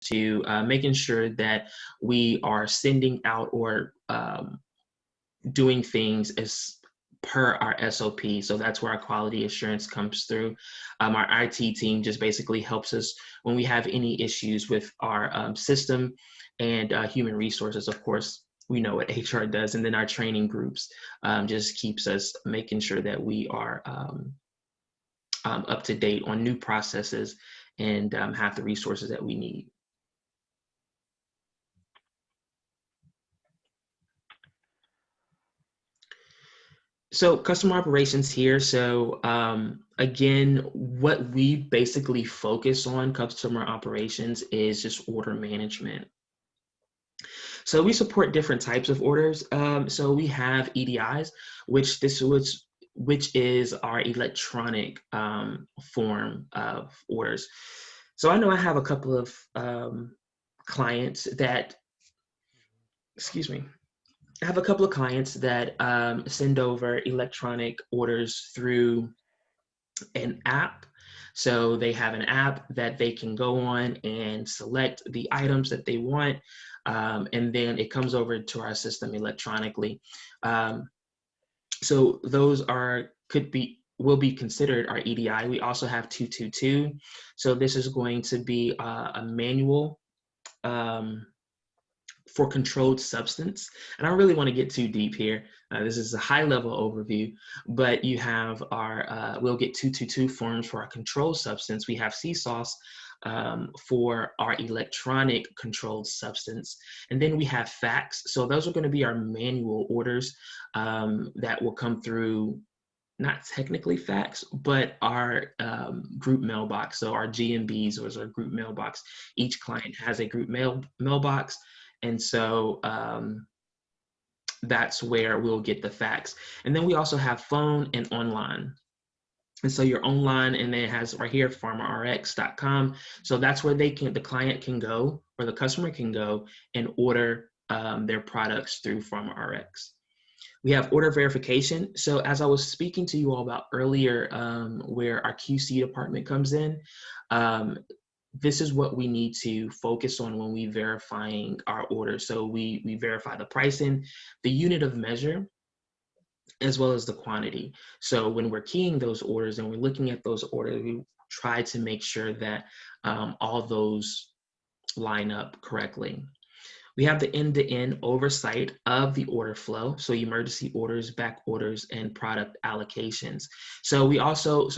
to making sure that we are sending out or doing things as per our SOP. So that's where our quality assurance comes through. Our IT team just basically helps us when we have any issues with our system, and human resources, of course, we know what HR does. And then our training groups just keeps us making sure that we are up to date on new processes and have the resources that we need. So customer operations here. So again, what we basically focus on customer operations is just order management. So we support different types of orders. So we have EDIs, which is our electronic form of orders. So I know I have a couple of clients that, I have a couple of clients that send over electronic orders through an app. So they have an app that they can go on and select the items that they want, and then it comes over to our system electronically. So those will be considered our EDI. We also have 222. So this is going to be a manual for controlled substance. And I don't really want to get too deep here. This is a high level overview, but you have our, we'll get 222 forms for our controlled substance. We have CSAUS for our electronic controlled substance. And then we have fax. So those are going to be our manual orders that will come through, not technically fax, but our group mailbox. So our GMBs or our group mailbox. Each client has a group mailbox. And so that's where we'll get the fax. And then we also have phone and online. And so you're online, and then it has right here, pharmarx.com. So that's where the client can go, or the customer can go and order their products through PharmaRx. We have order verification. So as I was speaking to you all about earlier, where our QC department comes in, this is what we need to focus on when we verifying our orders. So we verify the pricing, the unit of measure, as well as the quantity. So when we're keying those orders and we're looking at those orders, we try to make sure that all those line up correctly. We have the end-to-end oversight of the order flow. So emergency orders, back orders, and product allocations. So we also,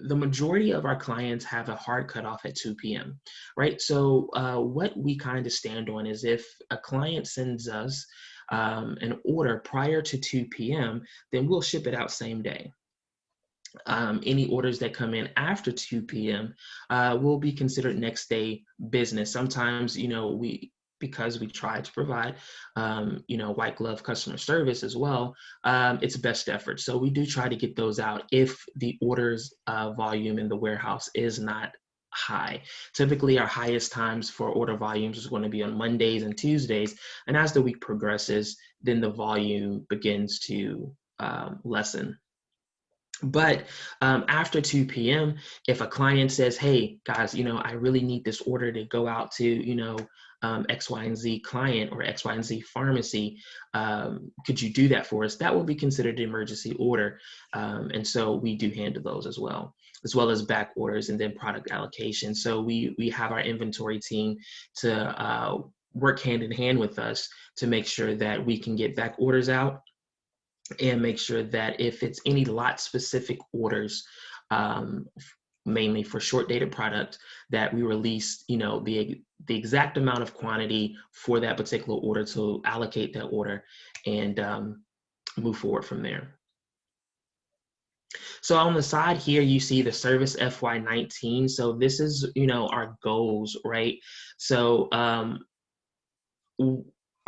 the majority of our clients have a hard cutoff at 2 p.m., right? So what we kind of stand on is if a client sends us an order prior to 2 p.m., then we'll ship it out same day. Any orders that come in after 2 p.m. Will be considered next day business. Sometimes, because we try to provide, white glove customer service as well, it's best effort. So we do try to get those out if the orders volume in the warehouse is not high. Typically, our highest times for order volumes is going to be on Mondays and Tuesdays. And as the week progresses, then the volume begins to lessen. But after 2 p.m., if a client says, hey, guys, I really need this order to go out to, X, Y, and Z client or X, Y, and Z pharmacy, could you do that for us? That will be considered an emergency order. And so we do handle those as well as back orders and then product allocation. So we have our inventory team to work hand in hand with us to make sure that we can get back orders out, and make sure that if it's any lot specific orders, mainly for short dated product, that we release, the exact amount of quantity for that particular order to allocate that order and move forward from there. So on the side here, you see the service FY19. So this is, our goals, right? So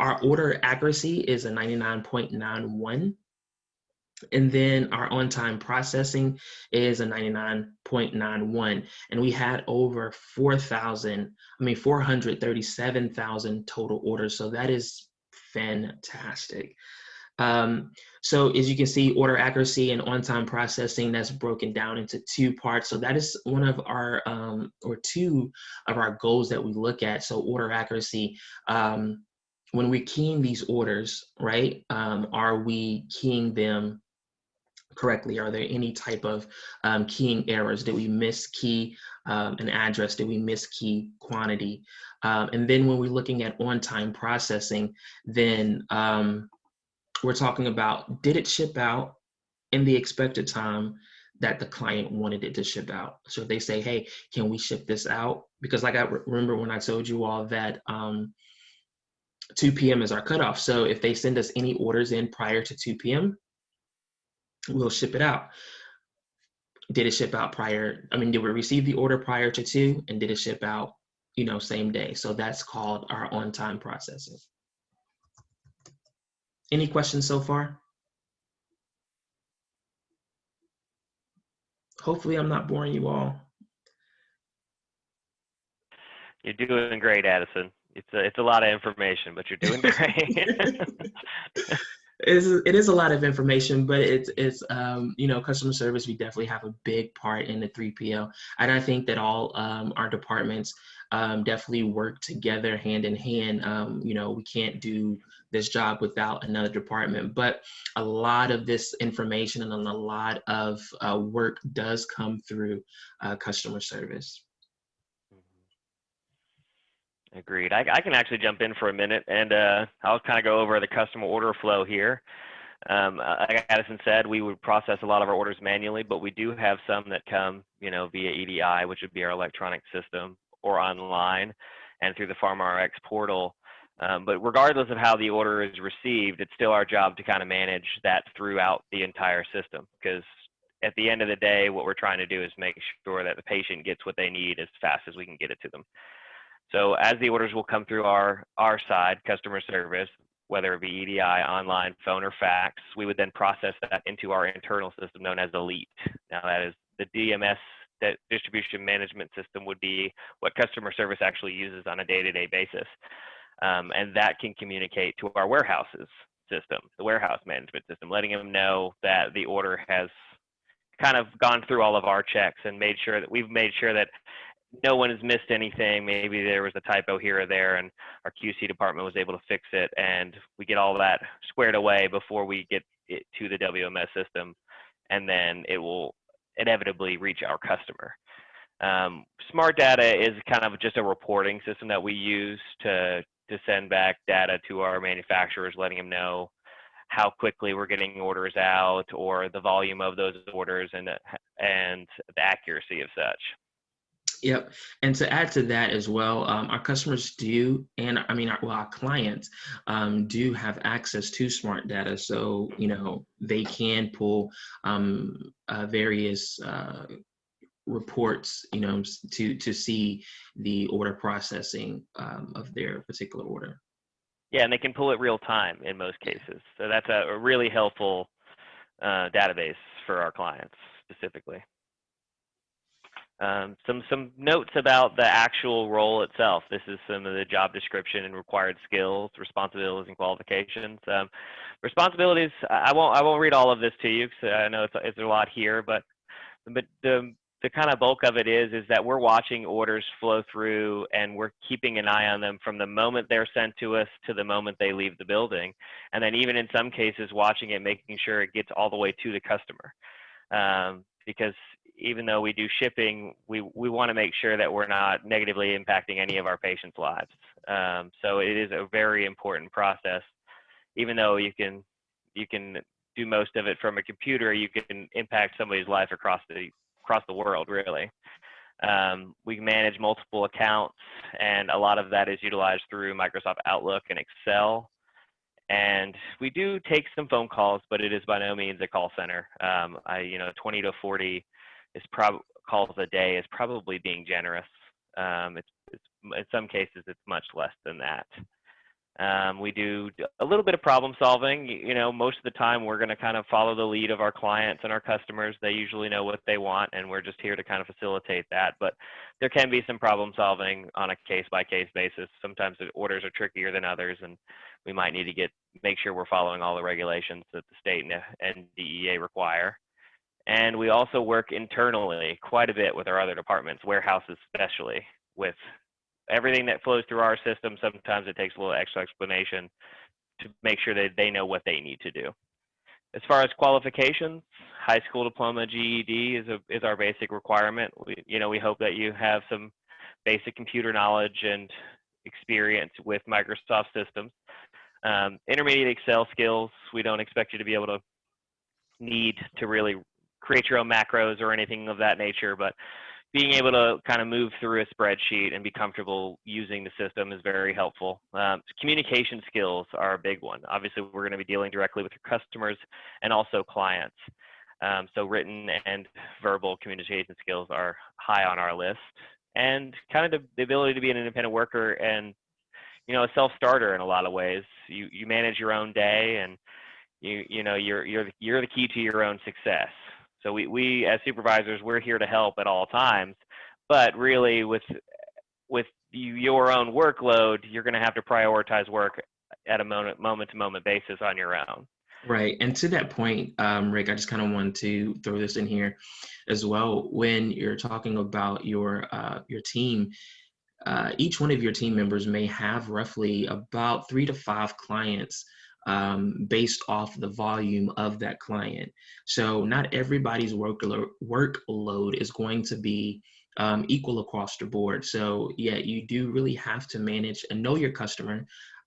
our order accuracy is a 99.91. And then our on-time processing is a 99.91. And we had over 437,000 total orders. So that is fantastic. So as you can see, order accuracy and on-time processing, that's broken down into two parts. So that is one of our, or two of our goals that we look at. So order accuracy, when we're keying these orders, right, are we keying them correctly? Are there any type of keying errors? Did we miskey an address? Did we miskey quantity? And then when we're looking at on-time processing, then we're talking about, did it ship out in the expected time that the client wanted it to ship out? So if they say, hey, can we ship this out? Because like I remember when I told you all that 2 p.m. is our cutoff. So if they send us any orders in prior to 2 p.m., we'll ship it out. Did it ship out prior? I mean, did we receive the order prior to 2, and did it ship out, same day? So that's called our on-time processing. Any questions so far? Hopefully I'm not boring you all. You're doing great, Addison. It's a lot of information, but you're doing great. It is a lot of information, but it's customer service, we definitely have a big part in the 3PL. And I think that all our departments definitely work together hand in hand. We can't do this job without another department, but a lot of this information and a lot of work does come through customer service. Agreed. I can actually jump in for a minute, and I'll kind of go over the customer order flow here. Like Addison said, we would process a lot of our orders manually, but we do have some that come, via EDI, which would be our electronic system, or online and through the PharmaRx portal. But regardless of how the order is received, it's still our job to kind of manage that throughout the entire system, because at the end of the day, what we're trying to do is make sure that the patient gets what they need as fast as we can get it to them. So as the orders will come through our side, customer service, whether it be EDI, online, phone, or fax, we would then process that into our internal system known as Elite. Now that is the DMS, that distribution management system, would be what customer service actually uses on a day-to-day basis. And that can communicate to our warehouses system, the warehouse management system, letting them know that the order has kind of gone through all of our checks and made sure that we've made sure that no one has missed anything. Maybe there was a typo here or there, and our QC department was able to fix it, and we get all that squared away before we get it to the WMS system, and then it will inevitably reach our customer. Smart Data is kind of just a reporting system that we use to send back data to our manufacturers, letting them know how quickly we're getting orders out, or the volume of those orders, and the accuracy of such. Yep. And to add to that as well, our customers do, and our clients do have access to smart data. So, they can pull various reports, to see the order processing of their particular order. Yeah, and they can pull it real time in most cases. So that's a really helpful database for our clients specifically. Some notes about the actual role itself. This is some of the job description and required skills, responsibilities, and qualifications. Responsibilities, I won't read all of this to you because I know it's a lot here, but the kind of bulk of it is that we're watching orders flow through, and we're keeping an eye on them from the moment they're sent to us to the moment they leave the building, and then even in some cases watching it, making sure it gets all the way to the customer. Because even though we do shipping, we want to make sure that we're not negatively impacting any of our patients' lives. So it is a very important process. Even though you can do most of it from a computer, you can impact somebody's life across the world, really. We manage multiple accounts, and a lot of that is utilized through Microsoft Outlook and Excel. And we do take some phone calls, but it is by no means a call center. 20 to 40 calls a day is probably being generous. In some cases, it's much less than that. We do a little bit of problem solving. Most of the time we're going to kind of follow the lead of our clients and our customers. They usually know what they want, and we're just here to kind of facilitate that. But there can be some problem solving on a case-by-case basis. Sometimes the orders are trickier than others, and we might need to make sure we're following all the regulations that the state and DEA require. And we also work internally quite a bit with our other departments, warehouses especially, with everything that flows through our system. Sometimes it takes a little extra explanation to make sure that they know what they need to do. As far as qualifications, high school diploma, GED is our basic requirement. We hope that you have some basic computer knowledge and experience with Microsoft systems. Intermediate Excel skills, we don't expect you to be able to need to really create your own macros or anything of that nature, but being able to kind of move through a spreadsheet and be comfortable using the system is very helpful. Communication skills are a big one. Obviously, we're going to be dealing directly with your customers and also clients. So written and verbal communication skills are high on our list. And kind of the ability to be an independent worker and, a self-starter in a lot of ways. You manage your own day, and you're the key to your own success. So we as supervisors, we're here to help at all times, but really with your own workload, you're going to have to prioritize work at a moment-to-moment basis on your own. Right. And to that point, Rick, I just kind of want to throw this in here as well. When you're talking about your team, each one of your team members may have roughly about 3 to 5 clients based off the volume of that client. So not everybody's workload is going to be equal across the board. So yeah, you do really have to manage and know your customer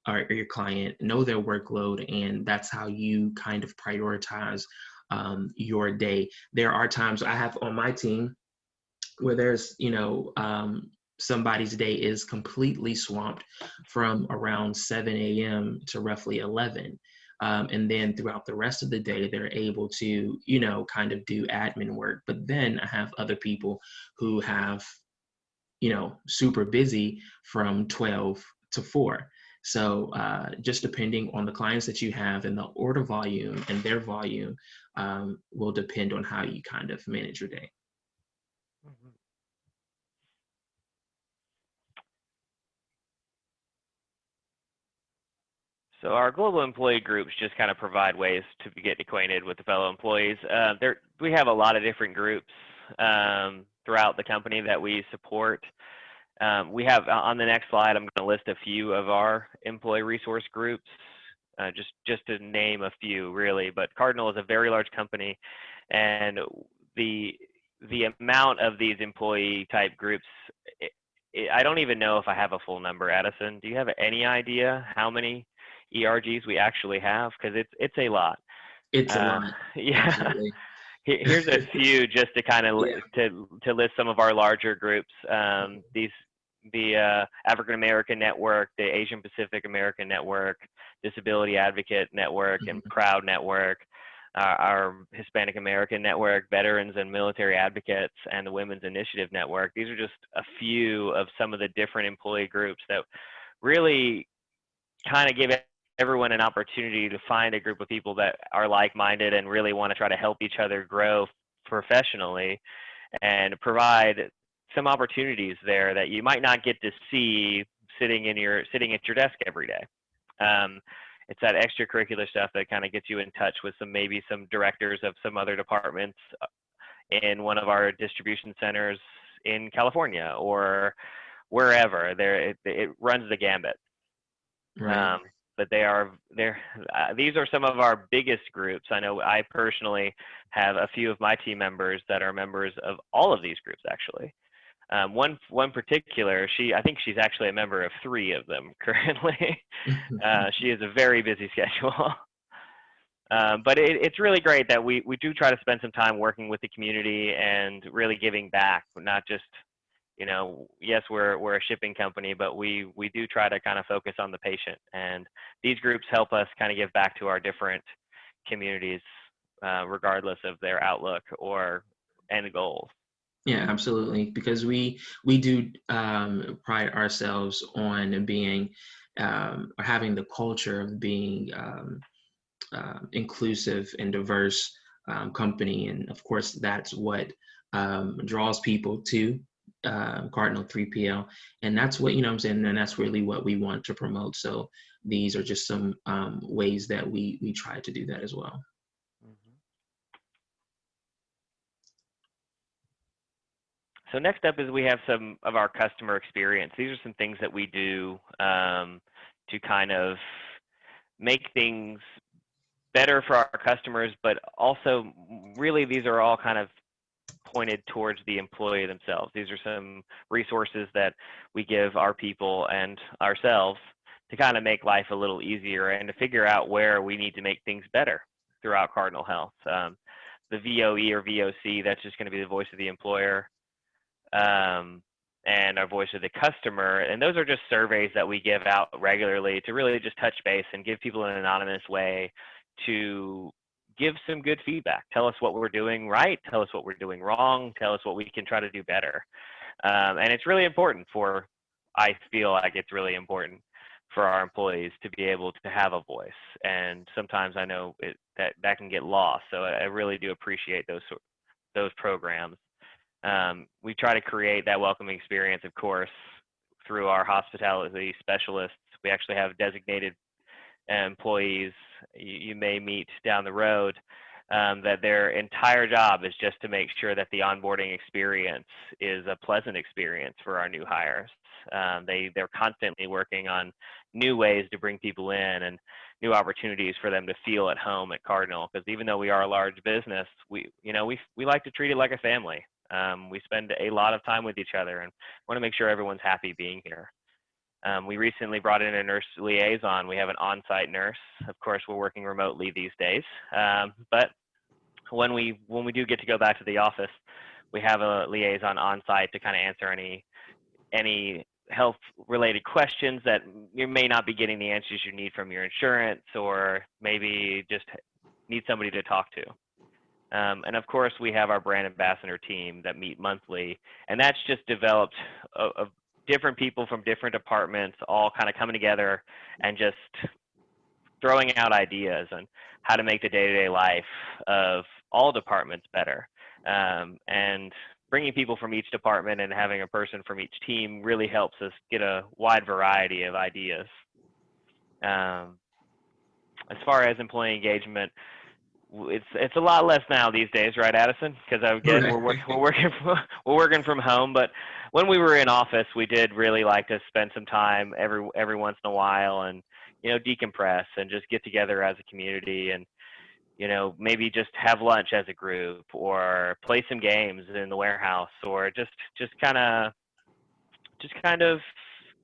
or your client, know their workload, and that's how you kind of prioritize your day. There are times I have on my team where there's, somebody's day is completely swamped from around 7 a.m. to roughly 11. And then throughout the rest of the day, they're able to, kind of do admin work. But then I have other people who have, super busy from 12 to 4. So just depending on the clients that you have and the order volume and their volume will depend on how you kind of manage your day. Mm-hmm. So our global employee groups just kind of provide ways to get acquainted with the fellow employees. We have a lot of different groups throughout the company that we support. We have on the next slide, I'm going to list a few of our employee resource groups, just to name a few really. But Cardinal is a very large company, and the amount of these employee type groups, I don't even know if I have a full number. Addison, do you have any idea how many ERGs we actually have? Because it's a lot. It's a lot. Yeah. Here's a few just to kind of to list some of our larger groups. The African American Network, the Asian Pacific American Network, Disability Advocate Network, and Proud Network, our Hispanic American Network, Veterans and Military Advocates, and the Women's Initiative Network. These are just a few of some of the different employee groups that really kind of give everyone an opportunity to find a group of people that are like-minded and really want to try to help each other grow professionally, and provide some opportunities there that you might not get to see sitting at your desk every day. It's that extracurricular stuff that kind of gets you in touch with maybe some directors of some other departments in one of our distribution centers in California or wherever. It runs the gambit. Right. But these are some of our biggest groups. I know I personally have a few of my team members that are members of all of these groups, actually. One particular, I think she's actually a member of 3 of them currently. She has a very busy schedule. But it's really great that we do try to spend some time working with the community and really giving back, not just, yes, we're a shipping company, but we do try to kind of focus on the patient. And these groups help us kind of give back to our different communities, regardless of their outlook or end goals. Yeah, absolutely. Because we do pride ourselves on being or having the culture of being inclusive and diverse company. And of course, that's what draws people to Cardinal 3PL. And that's what, you know what I'm saying, and that's really what we want to promote. So these are just some ways that we try to do that as well. Mhm. So next up is we have some of our customer experience. These are some things that we do to kind of make things better for our customers, but also really these are all kind of pointed towards the employee themselves. These are some resources that we give our people and ourselves to kind of make life a little easier and to figure out where we need to make things better throughout Cardinal Health. The VOE or VOC, that's just going to be the voice of the employer, and our voice of the customer. And those are just surveys that we give out regularly to really just touch base and give people in an anonymous way to give some good feedback. Tell us what we're doing right, tell us what we're doing wrong, tell us what we can try to do better. And it's really important I feel like it's really important for our employees to be able to have a voice. And sometimes I know that can get lost. So I really do appreciate those programs. We try to create that welcoming experience, of course, through our hospitality specialists. We actually have designated employees you may meet down the road that their entire job is just to make sure that the onboarding experience is a pleasant experience for our new hires. They're constantly working on new ways to bring people in and new opportunities for them to feel at home at Cardinal, because even though we are a large business, we like to treat it like a family. We spend a lot of time with each other and want to make sure everyone's happy being here. We recently brought in a nurse liaison. We have an on-site nurse. Of course, we're working remotely these days. But when we do get to go back to the office, we have a liaison on-site to kind of answer any health-related questions that you may not be getting the answers you need from your insurance, or maybe just need somebody to talk to. And of course, we have our brand ambassador team that meet monthly, and that's just developed of different people from different departments all kind of coming together and just throwing out ideas on how to make the day-to-day life of all departments better. And bringing people from each department and having a person from each team really helps us get a wide variety of ideas. As far as employee engagement, it's a lot less now these days, right, Addison? Because again, we're working from home. But when we were in office, we did really like to spend some time every once in a while and decompress and just get together as a community and maybe just have lunch as a group or play some games in the warehouse or just kind of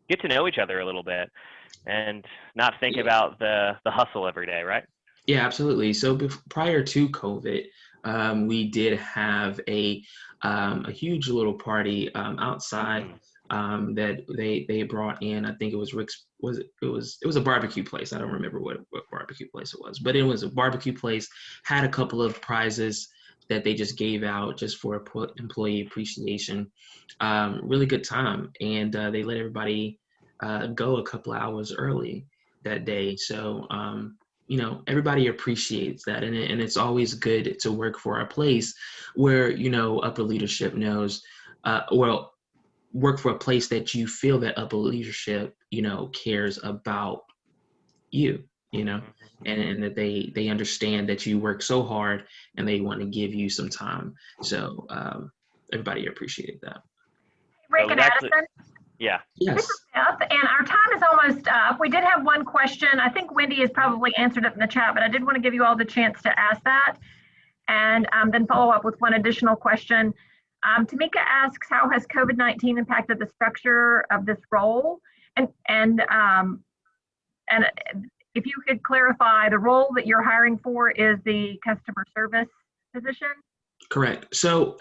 get to know each other a little bit and not think about the hustle every day, right? Yeah, absolutely. So prior to COVID, we did have a huge little party outside that they brought in. I think it was Rick's. It was a barbecue place. I don't remember what barbecue place it was, but it was a barbecue place. Had a couple of prizes that they just gave out just for employee appreciation. Really good time, and they let everybody go a couple hours early that day. So everybody appreciates that, and it's always good to work for a place where upper leadership knows, work for a place that you feel that upper leadership cares about you, and that they understand that you work so hard and they want to give you some time. So everybody appreciated that. Rick and Addison. Yeah. Yes. This is Beth, and our time is almost up. We did have one question. I think Wendy has probably answered it in the chat, but I did want to give you all the chance to ask that and then follow up with one additional question. Tamika asks, how has COVID-19 impacted the structure of this role? And if you could clarify, the role that you're hiring for is the customer service position? Correct. So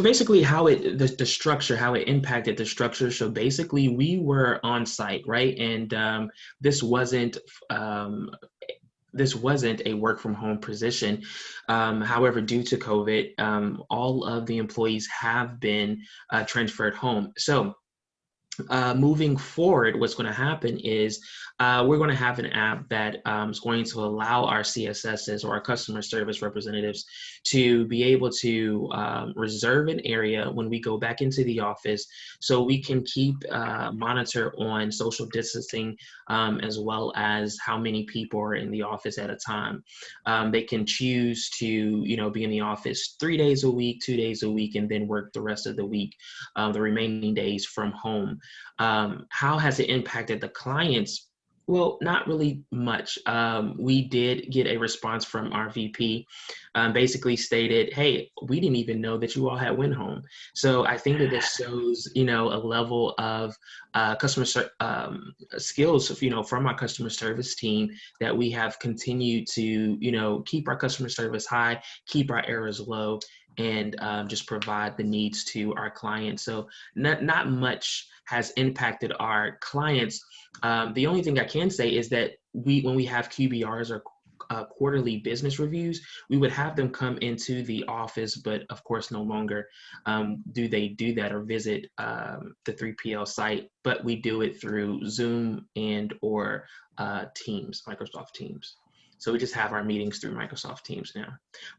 basically how the structure, how it impacted the structure. So basically we were on site, right? And this wasn't a work from home position. However, due to COVID, all of the employees have been transferred home. So moving forward, what's going to happen is we're going to have an app that is going to allow our CSSs or our customer service representatives to be able to reserve an area when we go back into the office, so we can keep monitor on social distancing, as well as how many people are in the office at a time. They can choose to, be in the office 3 days a week, 2 days a week, and then work the rest of the week, the remaining days from home. How has it impacted the clients? Well, not really much. We did get a response from our VP, basically stated, "Hey, we didn't even know that you all had went home." So I think that this shows, a level of customer skills, from our customer service team, that we have continued to, keep our customer service high, keep our errors low, and just provide the needs to our clients. So not much has impacted our clients. The only thing I can say is that when we have QBRs or quarterly business reviews, we would have them come into the office, but of course no longer do they do that or visit the 3PL site, but we do it through Zoom and or Teams, Microsoft Teams. So we just have our meetings through Microsoft Teams now.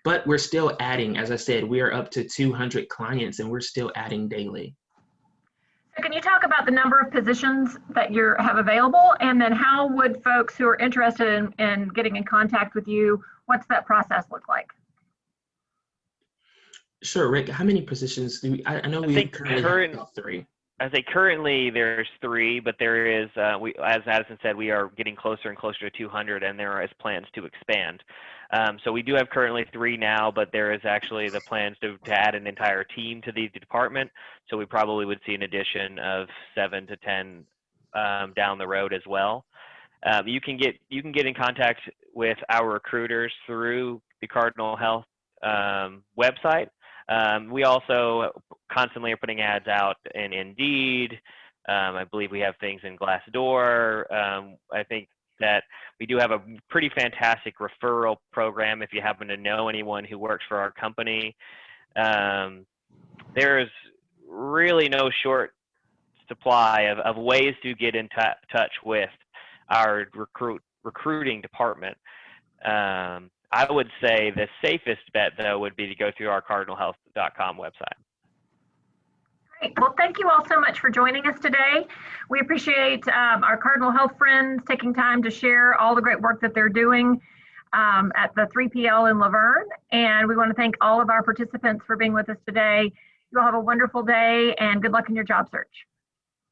But we're still adding, as I said, we are up to 200 clients and we're still adding daily. So can you talk about the number of positions that you have available, and then how would folks who are interested in getting in contact with you, what's that process look like? Sure, Rick, how many positions do we, I know we currently have about 3. I say currently there's 3, but there is, as Addison said, we are getting closer and closer to 200, and there is plans to expand. So we do have currently 3 now, but there is actually the plans to add an entire team to the department. So we probably would see an addition of 7 to 10 down the road as well. You can get in contact with our recruiters through the Cardinal Health website. We also constantly are putting ads out in Indeed. I believe we have things in Glassdoor. I think that we do have a pretty fantastic referral program if you happen to know anyone who works for our company. There's really no short supply of ways to get in touch with our recruiting department. I would say the safest bet, though, would be to go through our cardinalhealth.com website. Great. Well, thank you all so much for joining us today. We appreciate our Cardinal Health friends taking time to share all the great work that they're doing at the 3PL in La Vergne. And we want to thank all of our participants for being with us today. You all have a wonderful day and good luck in your job search.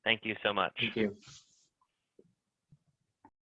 Thank you so much. Thank you.